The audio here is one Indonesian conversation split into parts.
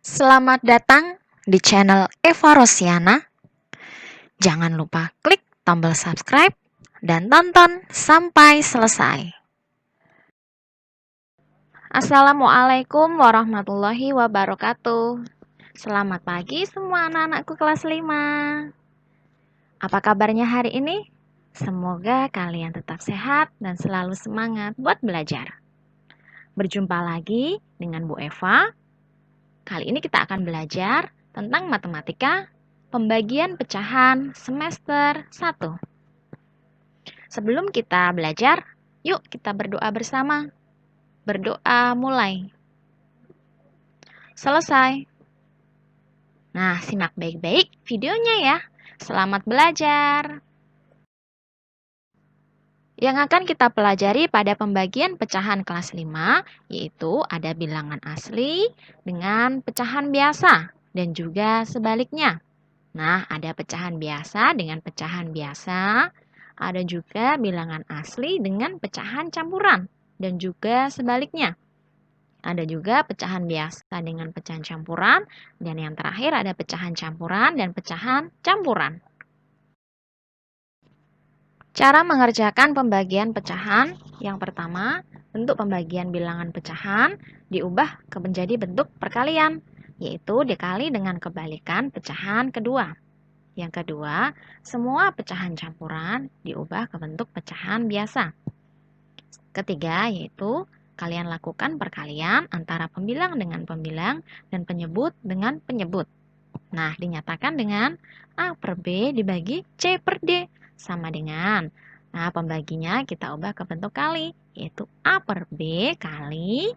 Selamat datang di channel Eva Rosiana. Jangan lupa klik tombol subscribe dan tonton sampai selesai. Assalamualaikum warahmatullahi wabarakatuh. Selamat pagi semua anak-anakku kelas 5. Apa kabarnya hari ini? Semoga kalian tetap sehat dan selalu semangat buat belajar. Berjumpa lagi dengan Bu Eva. Kali ini kita akan belajar tentang matematika pembagian pecahan semester 1. Sebelum kita belajar, yuk kita berdoa bersama. Berdoa mulai. Selesai. Nah, simak baik-baik videonya ya. Selamat belajar. Yang akan kita pelajari pada pembagian pecahan kelas 5, yaitu ada bilangan asli dengan pecahan biasa dan juga sebaliknya. Nah, ada pecahan biasa dengan pecahan biasa, ada juga bilangan asli dengan pecahan campuran, dan juga sebaliknya. Ada juga pecahan biasa dengan pecahan campuran, dan yang terakhir ada pecahan campuran dan pecahan campuran. Cara mengerjakan pembagian pecahan, yang pertama, bentuk pembagian bilangan pecahan diubah menjadi bentuk perkalian, yaitu dikali dengan kebalikan pecahan kedua. Yang kedua, semua pecahan campuran diubah ke bentuk pecahan biasa. Ketiga, yaitu kalian lakukan perkalian antara pembilang dengan pembilang dan penyebut dengan penyebut. Nah, dinyatakan dengan A per B dibagi C per D sama dengan. Nah, pembaginya kita ubah ke bentuk kali, yaitu A per B kali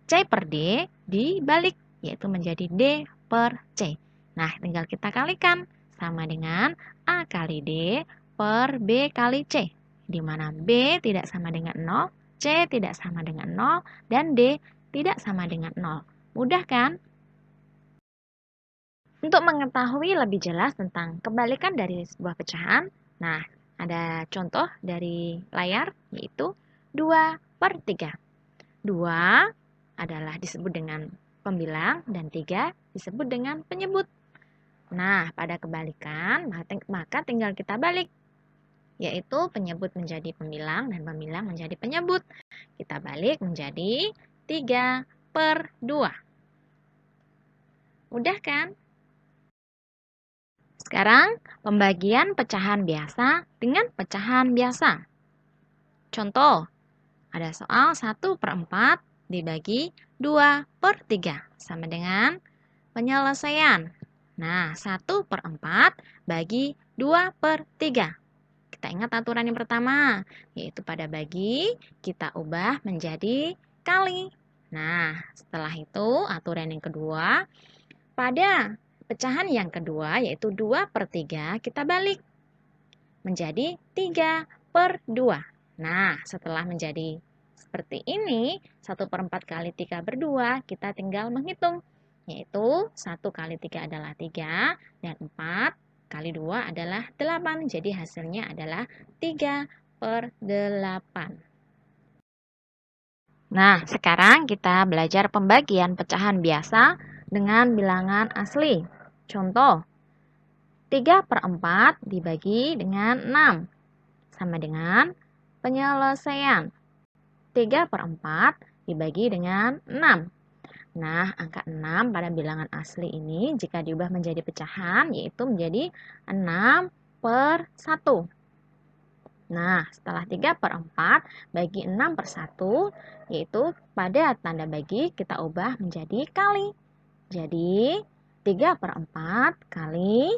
C per D dibalik, yaitu menjadi D per C. Nah, tinggal kita kalikan sama dengan A kali D per B kali C, di mana B tidak sama dengan 0, C tidak sama dengan 0, dan D tidak sama dengan 0. Mudah kan? Untuk mengetahui lebih jelas tentang kebalikan dari sebuah pecahan, nah, ada contoh dari layar, yaitu 2 per 3. 2 adalah disebut dengan pembilang dan 3 disebut dengan penyebut. Nah, pada kebalikan, maka tinggal kita balik, yaitu penyebut menjadi pembilang dan pembilang menjadi penyebut. Kita balik menjadi 3 per 2. Mudah kan? Sekarang, pembagian pecahan biasa dengan pecahan biasa. Contoh, ada soal 1 per 4 dibagi 2 per 3 sama dengan penyelesaian. Nah, 1 per 4 bagi 2 per 3. Kita ingat aturan yang pertama, yaitu pada bagi kita ubah menjadi kali. Nah, setelah itu aturan yang kedua, pada pecahan yang kedua yaitu 2 per 3 kita balik menjadi 3 per 2. Nah, setelah menjadi seperti ini, 1 per 4 kali 3 per 2, kita tinggal menghitung. Yaitu 1 kali 3 adalah 3, dan 4 kali 2 adalah 8. Jadi hasilnya adalah 3 per 8. Nah, sekarang kita belajar pembagian pecahan biasa dengan bilangan asli. Contoh, 3 per 4 dibagi dengan 6, sama dengan penyelesaian. 3 per 4 dibagi dengan 6. Nah, angka 6 pada bilangan asli ini jika diubah menjadi pecahan, yaitu menjadi 6 per 1. Nah, setelah 3 per 4 bagi 6 per 1, yaitu pada tanda bagi kita ubah menjadi kali. Jadi, 3 per 4 kali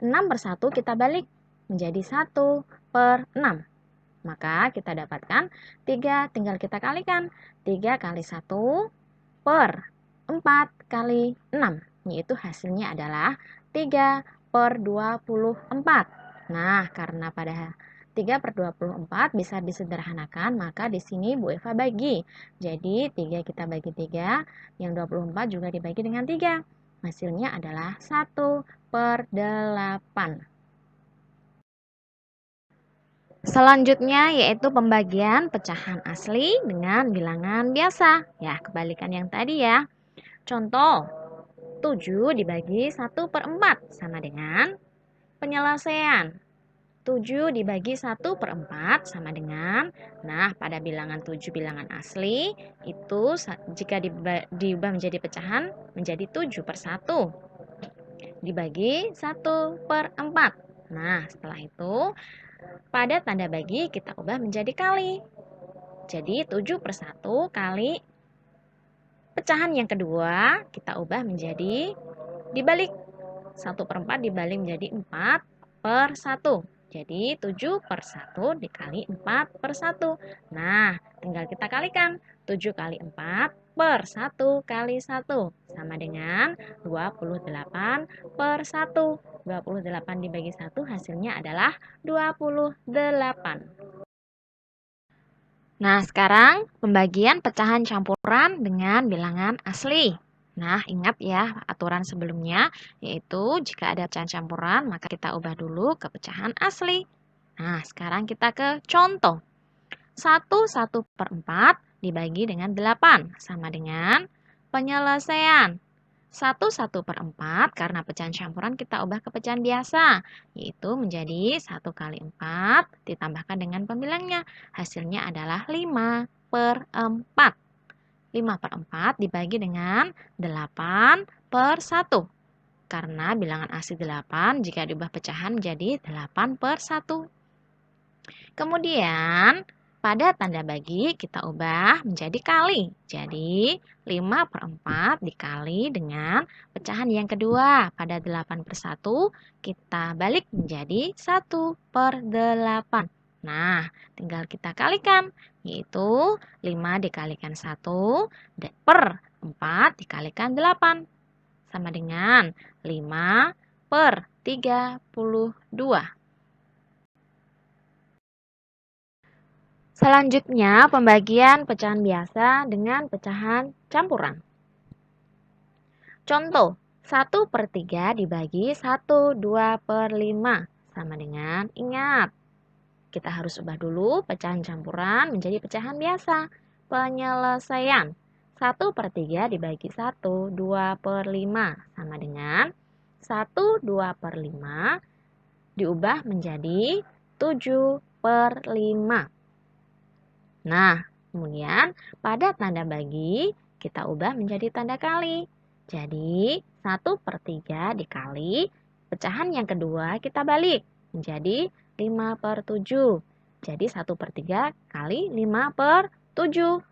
6 per 1 kita balik menjadi 1 per 6. Maka kita dapatkan 3 tinggal kita kalikan. 3 kali 1 per 4 kali 6. Yaitu hasilnya adalah 3 per 24. Nah, karena pada 3 per 24 bisa disederhanakan, maka di sini Bu Eva bagi. Jadi 3 kita bagi 3, yang 24 juga dibagi dengan 3. Hasilnya adalah 1 per 8. Selanjutnya yaitu pembagian pecahan asli dengan bilangan biasa. Ya, kebalikan yang tadi ya. Contoh, 7 dibagi 1/4 sama dengan penyelesaian. 7 dibagi 1/4 sama dengan, nah pada bilangan 7 bilangan asli, itu jika diubah menjadi pecahan menjadi 7/1. Dibagi 1/4. Nah, setelah itu, pada tanda bagi kita ubah menjadi kali. Jadi 7/1 kali pecahan yang kedua kita ubah menjadi dibalik. 1/4 dibalik menjadi 4/1. Jadi 7/1 dikali 4/1. Nah, tinggal kita kalikan. 7 kali 4 per 1 kali 1 sama dengan 28/1. 28 dibagi 1 hasilnya adalah 28. Nah, sekarang pembagian pecahan campuran dengan bilangan asli. Nah, ingat ya aturan sebelumnya, yaitu jika ada pecahan campuran, maka kita ubah dulu ke pecahan asli. Nah, sekarang kita ke contoh. 1/4 dibagi dengan 8, sama dengan penyelesaian. 1/4 karena pecahan campuran kita ubah ke pecahan biasa, yaitu menjadi 1 kali 4 ditambahkan dengan pembilangnya. Hasilnya adalah 5/4. 5/4 dibagi dengan 8/1. Karena bilangan asli 8 jika diubah pecahan menjadi 8/1. Kemudian pada tanda bagi kita ubah menjadi kali. Jadi 5/4 dikali dengan pecahan yang kedua. Pada 8/1 kita balik menjadi 1/8. Nah, tinggal kita kalikan. Yaitu 5 dikalikan 1 per 4 dikalikan 8. Sama dengan 5/32. Selanjutnya, pembagian pecahan biasa dengan pecahan campuran. Contoh, 1/3 dibagi 1/2/5 sama dengan, ingat, kita harus ubah dulu pecahan campuran menjadi pecahan biasa. Penyelesaian, 1/3 dibagi 1/2/5 sama dengan 1/2/5 diubah menjadi 7/5. Nah, kemudian pada tanda bagi kita ubah menjadi tanda kali. Jadi 1/3 dikali pecahan yang kedua kita balik menjadi 5/7. Jadi 1/3 kali 5/7.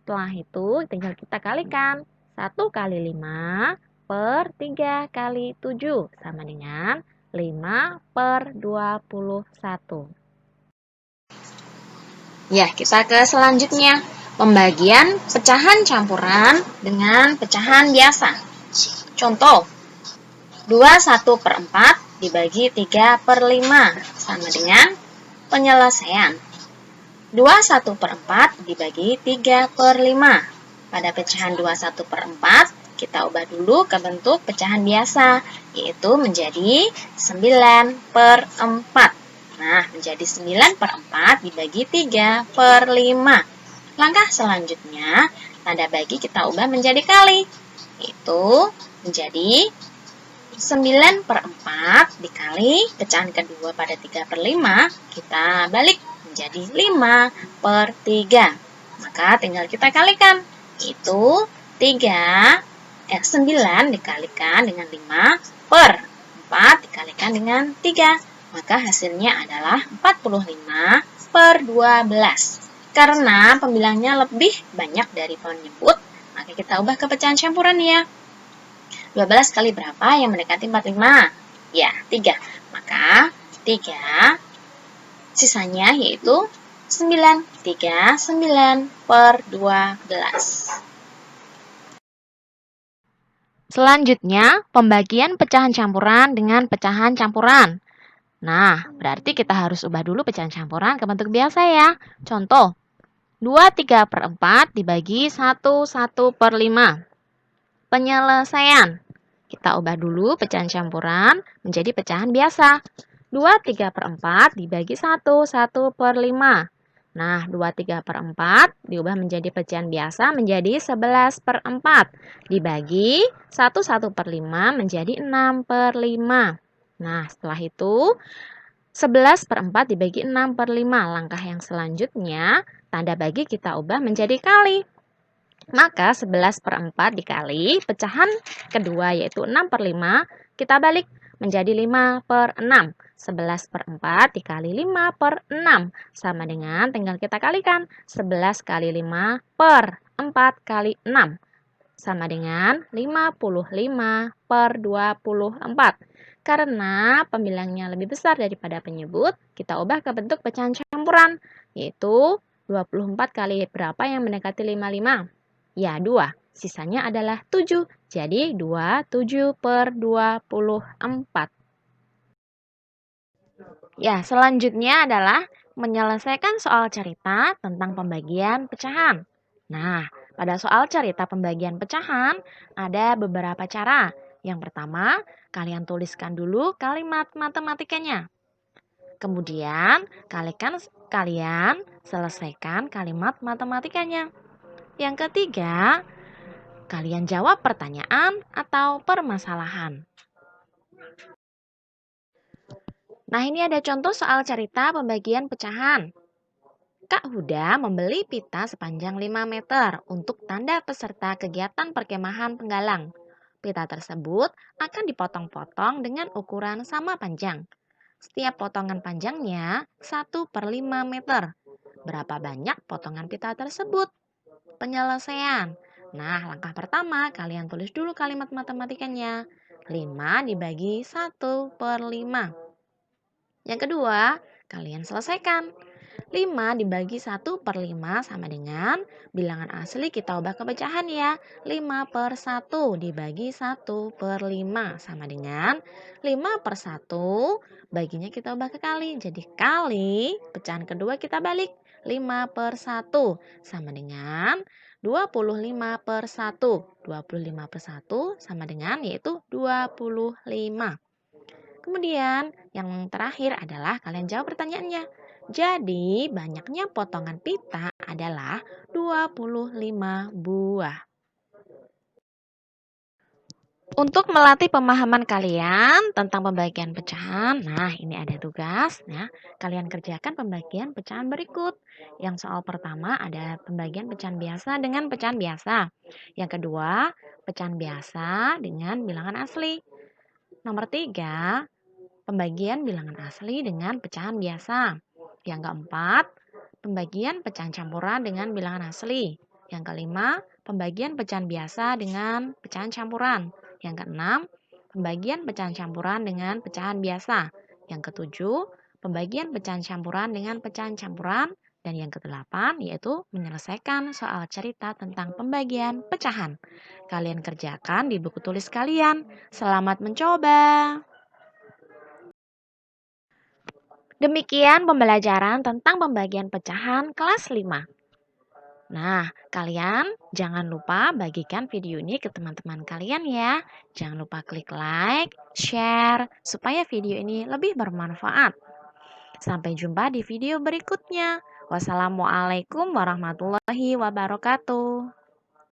Setelah itu tinggal kita kalikan. 1 kali 5 per 3 kali 7 sama dengan 5/21. Ya, kita ke selanjutnya. Pembagian pecahan campuran dengan pecahan biasa. Contoh, 21/4 dibagi 3/5 sama dengan penyelesaian. 21/4 dibagi 3/5. Pada pecahan 21/4, kita ubah dulu ke bentuk pecahan biasa, yaitu menjadi 9/4. Nah, menjadi 9/4 dibagi 3/5. Langkah selanjutnya, tanda bagi kita ubah menjadi kali. Itu menjadi 9/4 dikali pecahan kedua pada 3/5, kita balik menjadi 5/3. Maka tinggal kita kalikan. Itu 9 dikalikan dengan 5 per 4 dikalikan dengan 3. Maka hasilnya adalah 45/12. Karena pembilangnya lebih banyak dari penyebut, maka kita ubah ke pecahan campuran ya. 12 kali berapa yang mendekati 45? Ya, 3. Maka 3 sisanya yaitu 9. 3, 9/12. Selanjutnya, pembagian pecahan campuran dengan pecahan campuran. Nah, berarti kita harus ubah dulu pecahan campuran ke bentuk biasa ya. Contoh, 23/4 dibagi 1/5. Penyelesaian. Kita ubah dulu pecahan campuran menjadi pecahan biasa. 23/4 dibagi 1/5. Nah, 23/4 diubah menjadi pecahan biasa menjadi 11/4. Dibagi 1/5 menjadi 6/5. Nah, setelah itu 11/4 dibagi 6/5. Langkah yang selanjutnya, tanda bagi kita ubah menjadi kali. Maka 11/4 dikali pecahan kedua yaitu 6/5, kita balik menjadi 5/6. 11/4 dikali 5/6 sama dengan tinggal kita kalikan 11 kali 5 per 4 kali 6 sama dengan 55/24. Karena pembilangnya lebih besar daripada penyebut, kita ubah ke bentuk pecahan campuran, yaitu 24 kali berapa yang mendekati 55? Ya, 2. Sisanya adalah 7. Jadi 27/24. Ya, selanjutnya adalah menyelesaikan soal cerita tentang pembagian pecahan. Nah, pada soal cerita pembagian pecahan ada beberapa cara. Yang pertama, kalian tuliskan dulu kalimat matematikanya. Kemudian, kalian selesaikan kalimat matematikanya. Yang ketiga, kalian jawab pertanyaan atau permasalahan. Nah, ini ada contoh soal cerita pembagian pecahan. Kak Huda membeli pita sepanjang 5 meter untuk tanda peserta kegiatan perkemahan penggalang. Pita tersebut akan dipotong-potong dengan ukuran sama panjang. Setiap potongan panjangnya 1/5 meter. Berapa banyak potongan pita tersebut? Penyelesaian. Nah, langkah pertama, kalian tulis dulu kalimat matematikanya. 5 dibagi 1/5. Yang kedua, kalian selesaikan. 5 dibagi 1/5 sama dengan bilangan asli kita ubah ke pecahan ya. 5/1 dibagi 1/5 sama dengan 5/1 baginya kita ubah ke kali. Jadi kali pecahan kedua kita balik. 5/1 sama dengan 25/1. 25/1 sama dengan yaitu 25. Kemudian yang terakhir adalah kalian jawab pertanyaannya. Jadi banyaknya potongan pita adalah 25 buah. Untuk melatih pemahaman kalian tentang pembagian pecahan, nah ini ada tugas ya. Kalian kerjakan pembagian pecahan berikut. Yang soal pertama ada pembagian pecahan biasa dengan pecahan biasa. Yang kedua, pecahan biasa dengan bilangan asli. Nomor 3, pembagian bilangan asli dengan pecahan biasa. Yang keempat, pembagian pecahan campuran dengan bilangan asli. Yang kelima, pembagian pecahan biasa dengan pecahan campuran. Yang keenam, pembagian pecahan campuran dengan pecahan biasa. Yang ketujuh, pembagian pecahan campuran dengan pecahan campuran. Dan yang kedelapan, yaitu menyelesaikan soal cerita tentang pembagian pecahan. Kalian kerjakan di buku tulis kalian. Selamat mencoba! Demikian pembelajaran tentang pembagian pecahan kelas 5. Nah, kalian jangan lupa bagikan video ini ke teman-teman kalian ya. Jangan lupa klik like, share, supaya video ini lebih bermanfaat. Sampai jumpa di video berikutnya. Wassalamualaikum warahmatullahi wabarakatuh.